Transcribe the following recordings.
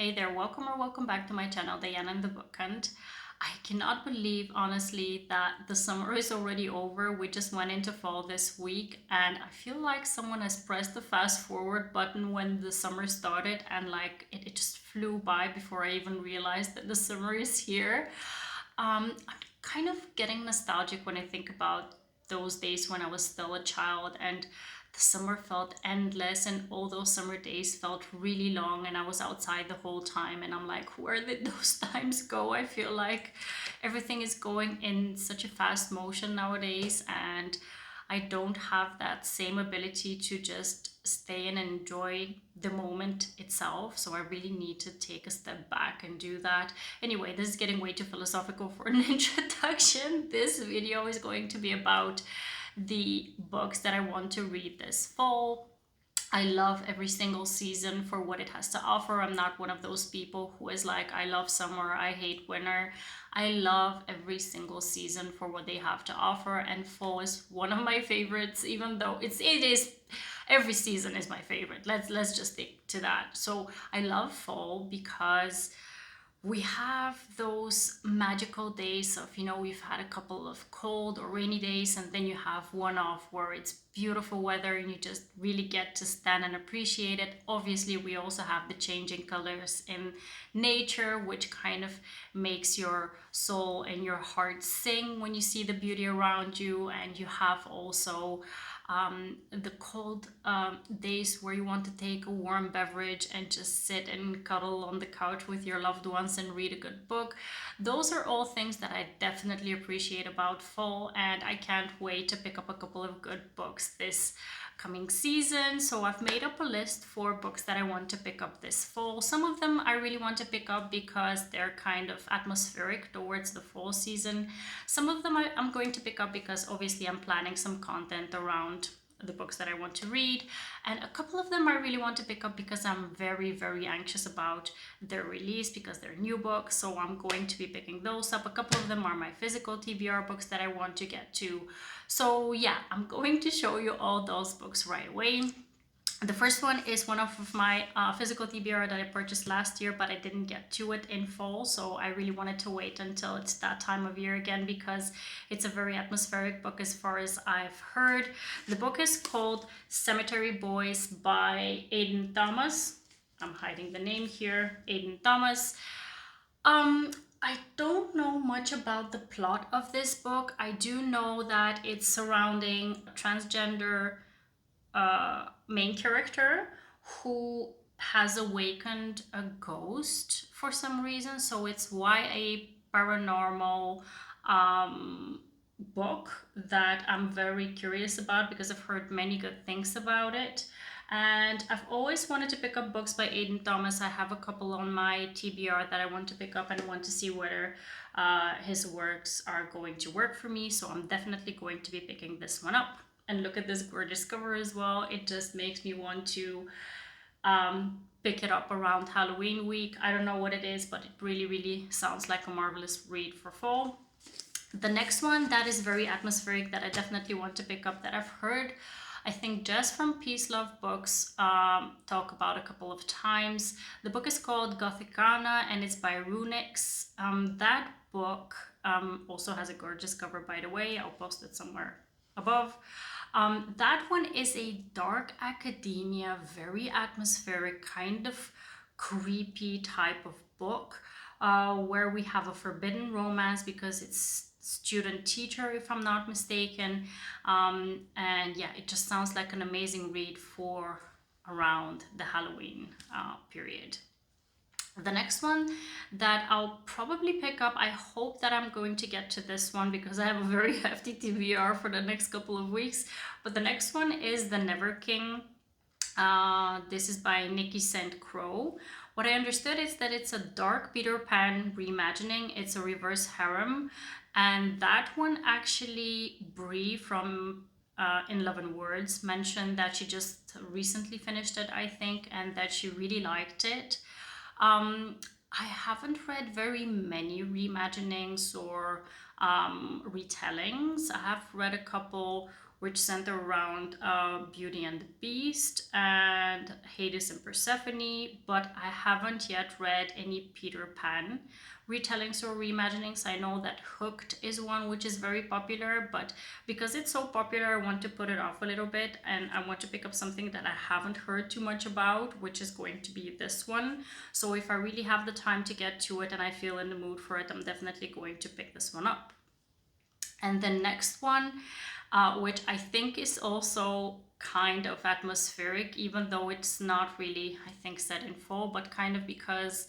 Hey there, welcome or welcome back to my channel, Diana and the Book Hunt. I cannot believe, honestly, that the summer is already over. We just went into fall this week, and I feel like someone has pressed the fast forward button when the summer started, and like it just flew by before I even realized that the summer is here. I'm kind of getting nostalgic when I think about those days when I was still a child and the summer felt endless and all those summer days felt really long and I was outside the whole time and I'm like, where did those times go? I feel like everything is going in such a fast motion nowadays and I don't have that same ability to just stay and enjoy the moment itself. So I really need to take a step back and do that. Anyway, this is getting way too philosophical for an introduction. This video is going to be about the books that I want to read this fall. I love every single season for what it has to offer. I'm not one of those people who is like, I love summer, I hate winter. I love every single season for what they have to offer, and fall is one of my favorites, even though it is every season is my favorite. Let's just stick to that. So I love fall because we have those magical days of, we've had a couple of cold or rainy days, and then you have one off where it's beautiful weather and you just really get to stand and appreciate it. Obviously, we also have the changing colors in nature, which kind of makes your soul and your heart sing when you see the beauty around you. And you have also the cold days where you want to take a warm beverage and just sit and cuddle on the couch with your loved ones and read a good book. Those are all things that I definitely appreciate about fall, and I can't wait to pick up a couple of good books this coming season. So I've made up a list for books that I want to pick up this fall. Some of them I really want to pick up because they're kind of atmospheric towards the fall season. Some of them I'm going to pick up because obviously I'm planning some content around the books that I want to read, and a couple of them I really want to pick up because I'm very anxious about their release because they're new books, so I'm going to be picking those up. A couple of them are my physical TBR books that I want to get to. So yeah, I'm going to show you all those books right away. The first one is one of my physical TBR that I purchased last year, but I didn't get to it in fall, so I really wanted to wait until it's that time of year again because it's a very atmospheric book as far as I've heard. The book is called Cemetery Boys by Aidan Thomas. I'm hiding the name here, Aidan Thomas. I don't know much about the plot of this book. I do know that it's surrounding a transgender main character who has awakened a ghost for some reason. So it's YA paranormal book that I'm very curious about because I've heard many good things about it. And I've always wanted to pick up books by Aidan Thomas. I have a couple on my TBR that I want to pick up and want to see whether his works are going to work for me. So I'm definitely going to be picking this one up. And look at this gorgeous cover as well. It just makes me want to pick it up around Halloween week. I don't know what it is, but it really sounds like a marvelous read for fall. The next one that is very atmospheric that I definitely want to pick up, that I've heard, I think Jess from Peace Love Books talk about a couple of times. The book is called Gothicana and it's by Runix. That book also has a gorgeous cover, by the way. I'll post it somewhere above. That one is a dark academia, very atmospheric, kind of creepy type of book where we have a forbidden romance because it's student teacher, if I'm not mistaken. And yeah, it just sounds like an amazing read for around the Halloween period. The next one that I'll probably pick up, I hope that I'm going to get to this one because I have a very hefty TBR for the next couple of weeks. But the next one is The Never King. This is by Nikki St. Crow. What I understood is that it's a dark Peter Pan reimagining. It's a reverse harem. And that one actually, Bree from In Love and Words mentioned that she just recently finished it, I think, and that she really liked it. I haven't read very many reimaginings or retellings. I have read a couple which center around Beauty and the Beast and Hades and Persephone, but I haven't yet read any Peter Pan retellings or reimaginings. I know that Hooked is one which is very popular, but because it's so popular, I want to put it off a little bit, and I want to pick up something that I haven't heard too much about, which is going to be this one. So if I really have the time to get to it and I feel in the mood for it, I'm definitely going to pick this one up. And the next one, which I think is also kind of atmospheric, even though it's not really, I think, set in fall, but kind of because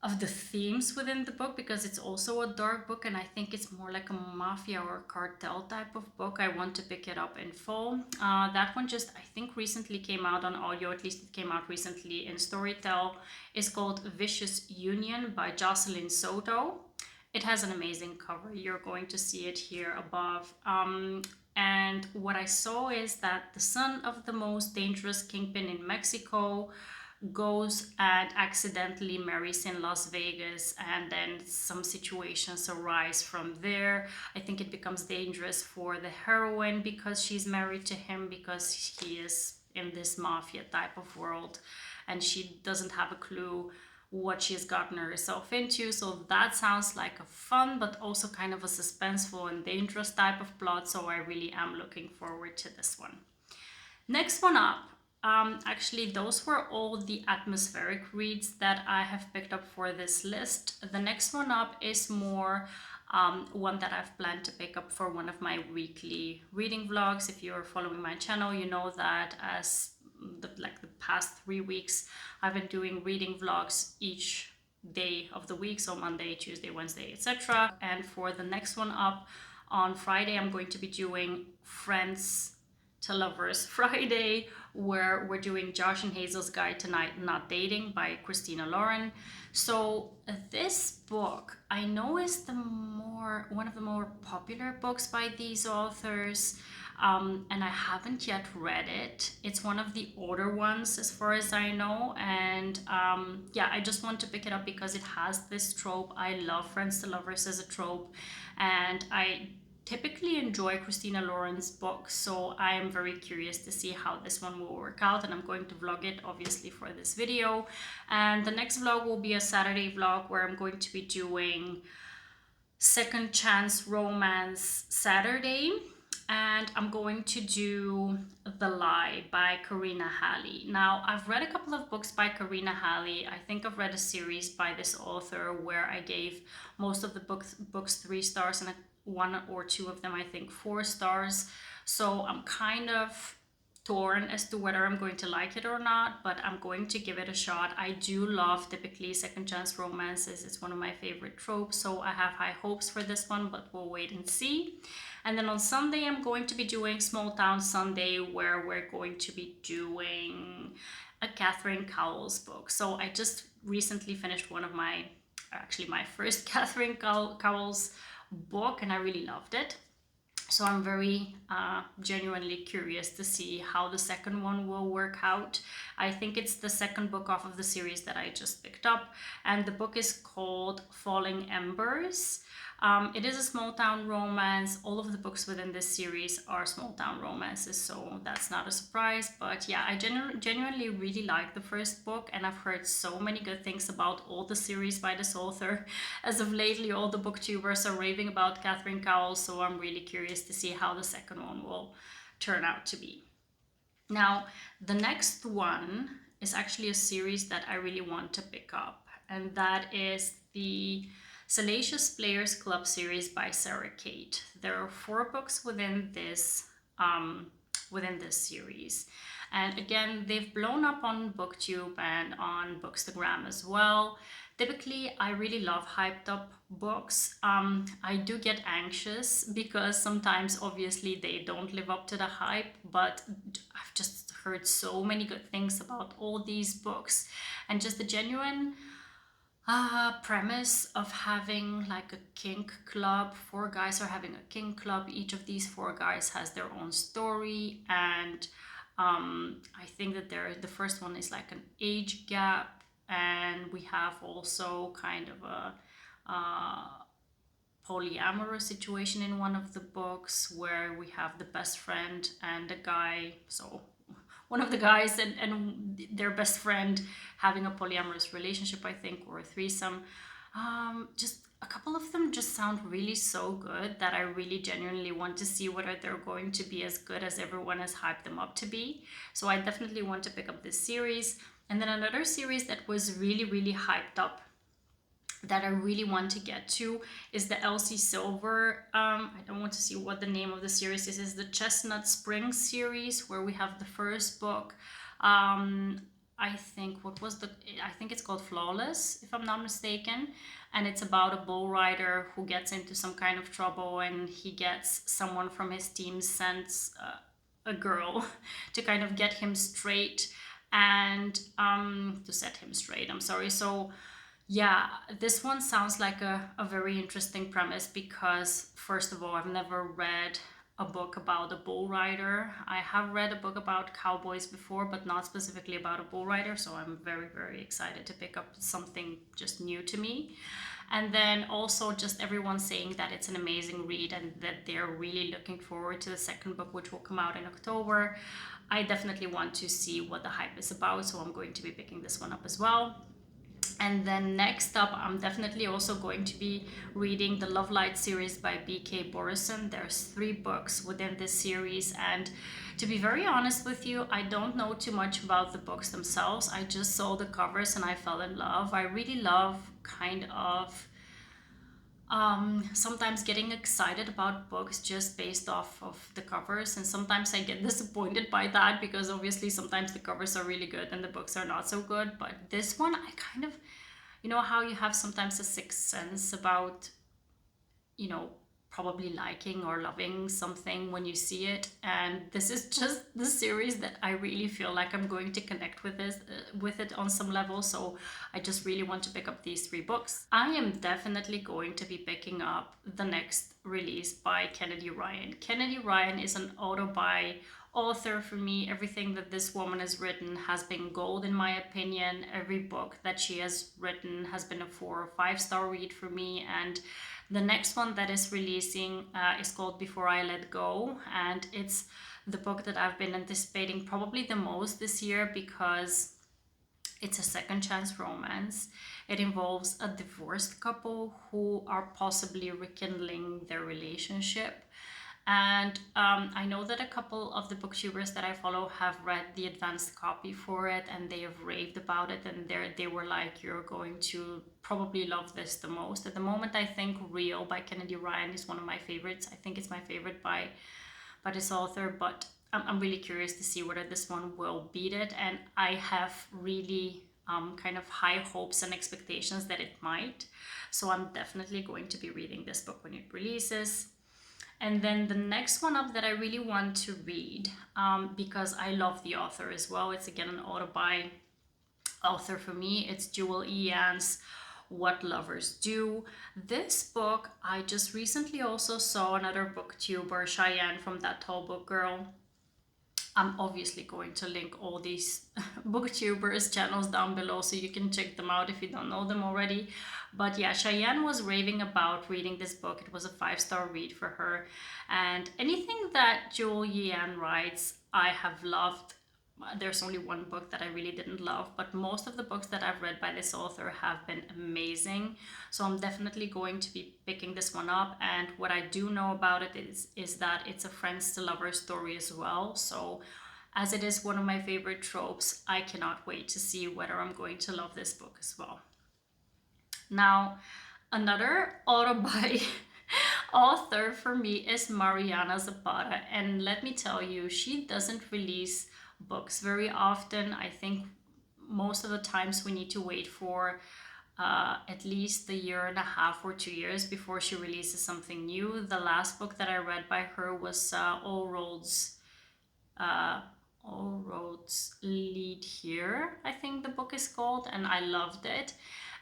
of the themes within the book, because it's also a dark book and I think it's more like a mafia or cartel type of book. I want to pick it up in fall. That one just, I think, recently came out on audio, at least it came out recently in Storytel. It's called Vicious Union by Jocelyn Soto. It has an amazing cover. You're going to see it here above. And what I saw is that the son of the most dangerous kingpin in Mexico goes and accidentally marries in Las Vegas, and then some situations arise from there. I think it becomes dangerous for the heroine because she's married to him, because he is in this mafia type of world and she doesn't have a clue what she's gotten herself into. So that sounds like a fun but also kind of a suspenseful and dangerous type of plot, so I really am looking forward to this one. Next one up, actually those were all the atmospheric reads that I have picked up for this list. The next one up is more one that I've planned to pick up for one of my weekly reading vlogs. If you're following my channel, you know that as the past 3 weeks I've been doing reading vlogs each day of the week, so Monday, Tuesday, Wednesday, etc. And for the next one up on Friday, I'm going to be doing Friends to Lovers Friday, where we're doing Josh and Hazel's Guide to Not Dating by Christina Lauren. So this book, I know, is one of the more popular books by these authors, and I haven't yet read it. It's one of the older ones as far as I know, and yeah, I just want to pick it up because it has this trope. I love Friends to Lovers as a trope, and I typically enjoy Christina Lauren's books, so I am very curious to see how this one will work out, and I'm going to vlog it obviously for this video. And the next vlog will be a Saturday vlog where I'm going to be doing Second Chance Romance Saturday, and I'm going to do The Lie by Karina Halley. Now, I've read a couple of books by Karina Halley. I think I've read a series by this author where I gave most of the books 3 stars and 1 or 2 of them, I think, 4 stars. So I'm kind of torn as to whether I'm going to like it or not, but I'm going to give it a shot. I do love typically second chance romances. It's one of my favorite tropes, so I have high hopes for this one, but we'll wait and see. And then on Sunday, I'm going to be doing Small Town Sunday, where we're going to be doing a Catherine Cowles book. So I just recently finished my first Catherine Cowles book, and I really loved it. So I'm very genuinely curious to see how the second one will work out. I think it's the second book off of the series that I just picked up, and the book is called Falling Embers. It is a small town romance. All of the books within this series are small town romances, so that's not a surprise. But yeah, I genuinely really like the first book, and I've heard so many good things about all the series by this author. As of lately, all the booktubers are raving about Catherine Cowles, so I'm really curious to see how the second one will turn out to be. Now, the next one is actually a series that I really want to pick up, and that is the Salacious Players Club series by Sarah Kate. There are 4 books within this series, and again, they've blown up on BookTube and on Bookstagram as well. Typically, I really love hyped up books. I do get anxious because sometimes obviously they don't live up to the hype, but I've just heard so many good things about all these books, and just the genuine premise of having like a kink club. 4 guys are having a kink club. Each of these 4 guys has their own story, and I think that the first one is like an age gap, and we have also kind of a polyamorous situation in one of the books where we have the best friend and a guy, so one of the guys and their best friend having a polyamorous relationship, I think, or a threesome. Just a couple of them just sound really so good that I really genuinely want to see whether they're going to be as good as everyone has hyped them up to be. So I definitely want to pick up this series. And then another series that was really, really hyped up that I really want to get to is the Elsie Silver. I don't want to see what the name of the series is. It's the Chestnut Springs series, where we have the first book. I think it's called Flawless, if I'm not mistaken. And it's about a bull rider who gets into some kind of trouble, and he gets someone from his team sends a girl to kind of get him straight and to set him straight. I'm sorry. So yeah, this one sounds like a very interesting premise because, first of all, I've never read a book about a bull rider. I have read a book about cowboys before, but not specifically about a bull rider. So I'm very, very excited to pick up something just new to me. And then also just everyone saying that it's an amazing read and that they're really looking forward to the second book, which will come out in October. I definitely want to see what the hype is about, so I'm going to be picking this one up as well. And then next up, I'm definitely also going to be reading the Love Light series by B.K. Borison. There's 3 books within this series, and to be very honest with you, I don't know too much about the books themselves. I just saw the covers and I fell in love. I really love kind of sometimes getting excited about books just based off of the covers, and sometimes I get disappointed by that because obviously sometimes the covers are really good and the books are not so good. But this one, I kind of, you know how you have sometimes a sixth sense about, you know, probably liking or loving something when you see it, and this is just the series that I really feel like I'm going to connect with it on some level. So I just really want to pick up these 3 books. I am definitely going to be picking up the next release by Kennedy Ryan. Kennedy Ryan is an auto-buy author for me. Everything that this woman has written has been gold in my opinion. Every book that she has written has been a 4 or 5-star read for me, and the next one that is releasing is called Before I Let Go, and it's the book that I've been anticipating probably the most this year because it's a second chance romance. It involves a divorced couple who are possibly rekindling their relationship. And I know that a couple of the booktubers that I follow have read the advanced copy for it and they have raved about it, and they were like, you're going to probably love this the most. At the moment, I think Real by Kennedy Ryan is one of my favorites. I think it's my favorite by this author, but I'm really curious to see whether this one will beat it, and I have really kind of high hopes and expectations that it might. So I'm definitely going to be reading this book when it releases. And then the next one up that I really want to read, because I love the author as well, it's again an auto-buy author for me, it's Jewel E. Ann's What Lovers Do. This book, I just recently also saw another booktuber, Cheyenne from That Tall Book Girl. I'm obviously going to link all these booktubers channels down below so you can check them out if you don't know them already. But yeah, Cheyenne was raving about reading this book. It was a 5-star read for her. And anything that Jewel Yean writes, I have loved. There's only one book that I really didn't love, but most of the books that I've read by this author have been amazing. So I'm definitely going to be picking this one up. And what I do know about it is that it's a friends to lovers story as well. So as it is one of my favorite tropes, I cannot wait to see whether I'm going to love this book as well. Now, another auto-buy author for me is Mariana Zapata. And let me tell you, she doesn't release books very often. I think most of the times we need to wait for at least a year and a half or 2 years before she releases something new. The last book that I read by her was All Roads Lead Here, I think the book is called, and I loved it.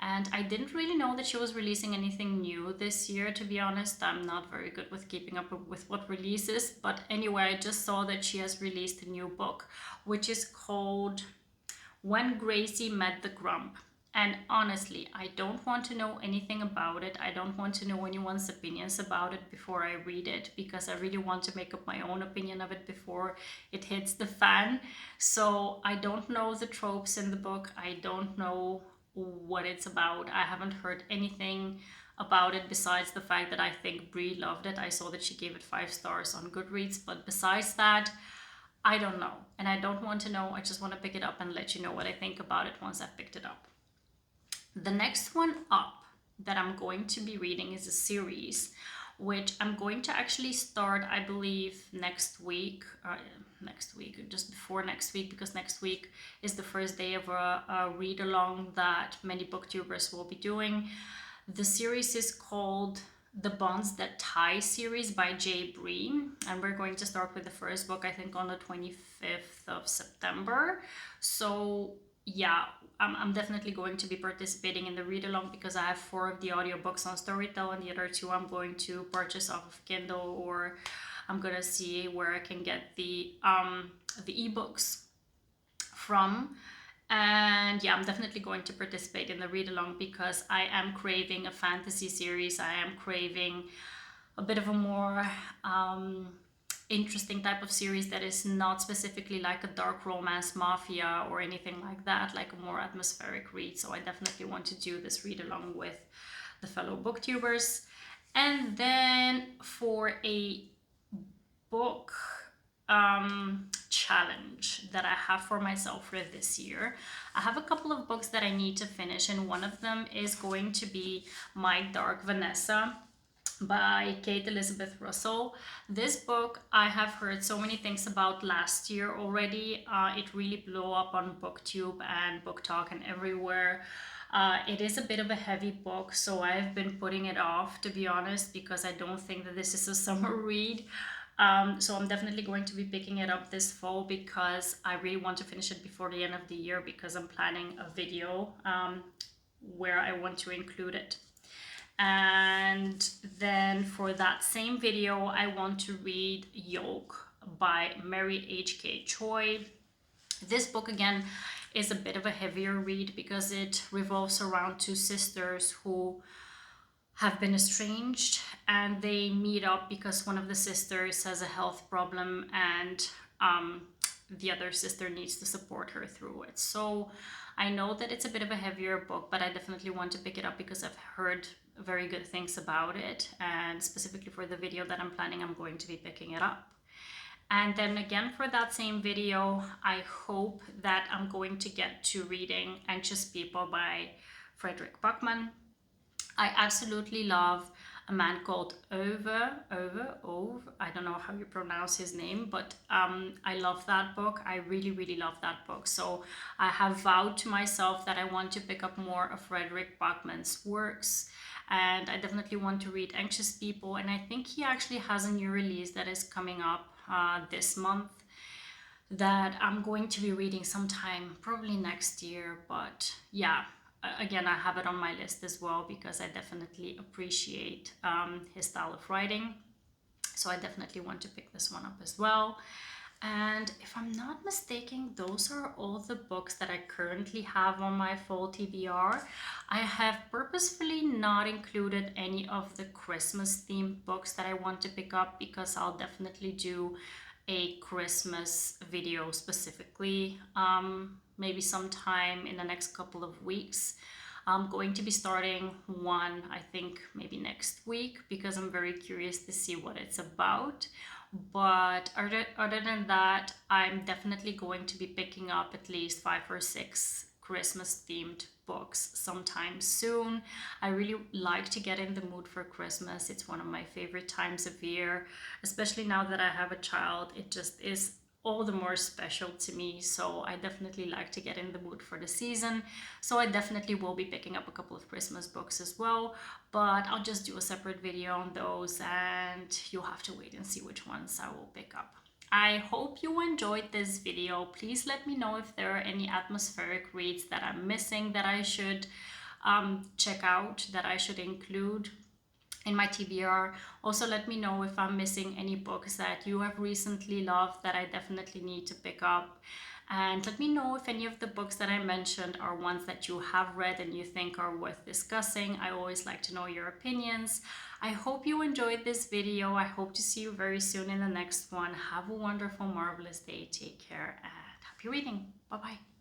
And I didn't really know that she was releasing anything new this year, to be honest. I'm not very good with keeping up with what releases. But anyway, I just saw that she has released a new book, which is called When Gracie Met the Grump. And honestly, I don't want to know anything about it. I don't want to know anyone's opinions about it before I read it, because I really want to make up my own opinion of it before it hits the fan. So I don't know the tropes in the book. I don't know what it's about. I haven't heard anything about it besides the fact that I think Bree loved it. I saw that she gave it 5 stars on Goodreads, but besides that, I don't know. And I don't want to know. I just want to pick it up and let you know what I think about it once I've picked it up. The next one up that I'm going to be reading is a series which I'm going to actually start, I believe, next week, just before next week, because next week is the first day of a read along that many booktubers will be doing. The series is called The Bonds That Tie series by Bree, and we're going to start with the first book, I think, on the 25th of September. So yeah, I'm definitely going to be participating in the read along, because I have 4 of the audiobooks on Storytel, and the other 2 I'm going to purchase off of Kindle, or I'm gonna see where I can get the ebooks from. And yeah, I'm definitely going to participate in the read along, because I am craving a fantasy series. I am craving a bit of a more interesting type of series that is not specifically like a dark romance mafia or anything like that, like a more atmospheric read. So I definitely want to do this read along with the fellow booktubers. And then for a book challenge that I have for myself for this year, I have a couple of books that I need to finish, and one of them is going to be My Dark Vanessa by Kate Elizabeth Russell. This book I have heard so many things about last year already. It really blew up on BookTube and BookTok and everywhere. It is a bit of a heavy book, so I've been putting it off, to be honest, because I don't think that this is a summer read. So I'm definitely going to be picking it up this fall, because I really want to finish it before the end of the year, because I'm planning a video where I want to include it. And then for that same video, I want to read Yolk by Mary H.K. Choi. This book, again, is a bit of a heavier read, because it revolves around 2 sisters who have been estranged, and they meet up because one of the sisters has a health problem, and the other sister needs to support her through it. So I know that it's a bit of a heavier book, but I definitely want to pick it up because I've heard very good things about it, and specifically for the video that I'm planning, I'm going to be picking it up. And then again, for that same video, I hope that I'm going to get to reading Anxious People by Frederick Buckman. I absolutely love a man called Ove. I don't know how you pronounce his name, but I love that book. I really, really love that book. So I have vowed to myself that I want to pick up more of Frederick Buckman's works. And I definitely want to read Anxious People. And I think he actually has a new release that is coming up this month that I'm going to be reading sometime, probably next year. But yeah, again, I have it on my list as well, because I definitely appreciate his style of writing. So I definitely want to pick this one up as well. And if I'm not mistaken, those are all the books that I currently have on my fall TBR. I have purposefully not included any of the Christmas themed books that I want to pick up, because I'll definitely do a Christmas video specifically, maybe sometime in the next couple of weeks. I'm going to be starting one, I think maybe next week, because I'm very curious to see what it's about. But other than that, I'm definitely going to be picking up at least 5 or 6 Christmas themed books sometime soon. I really like to get in the mood for Christmas. It's one of my favorite times of year, especially now that I have a child. It just is all the more special to me. So I definitely like to get in the mood for the season. So I definitely will be picking up a couple of Christmas books as well, but I'll just do a separate video on those, and you'll have to wait and see which ones I will pick up. I hope you enjoyed this video. Please let me know if there are any atmospheric reads that I'm missing that I should check out, that I should include in my TBR. Also, let me know if I'm missing any books that you have recently loved that I definitely need to pick up. And let me know if any of the books that I mentioned are ones that you have read and you think are worth discussing. I always like to know your opinions. I hope you enjoyed this video. I hope to see you very soon in the next one. Have a wonderful, marvelous day. Take care and happy reading. Bye-bye.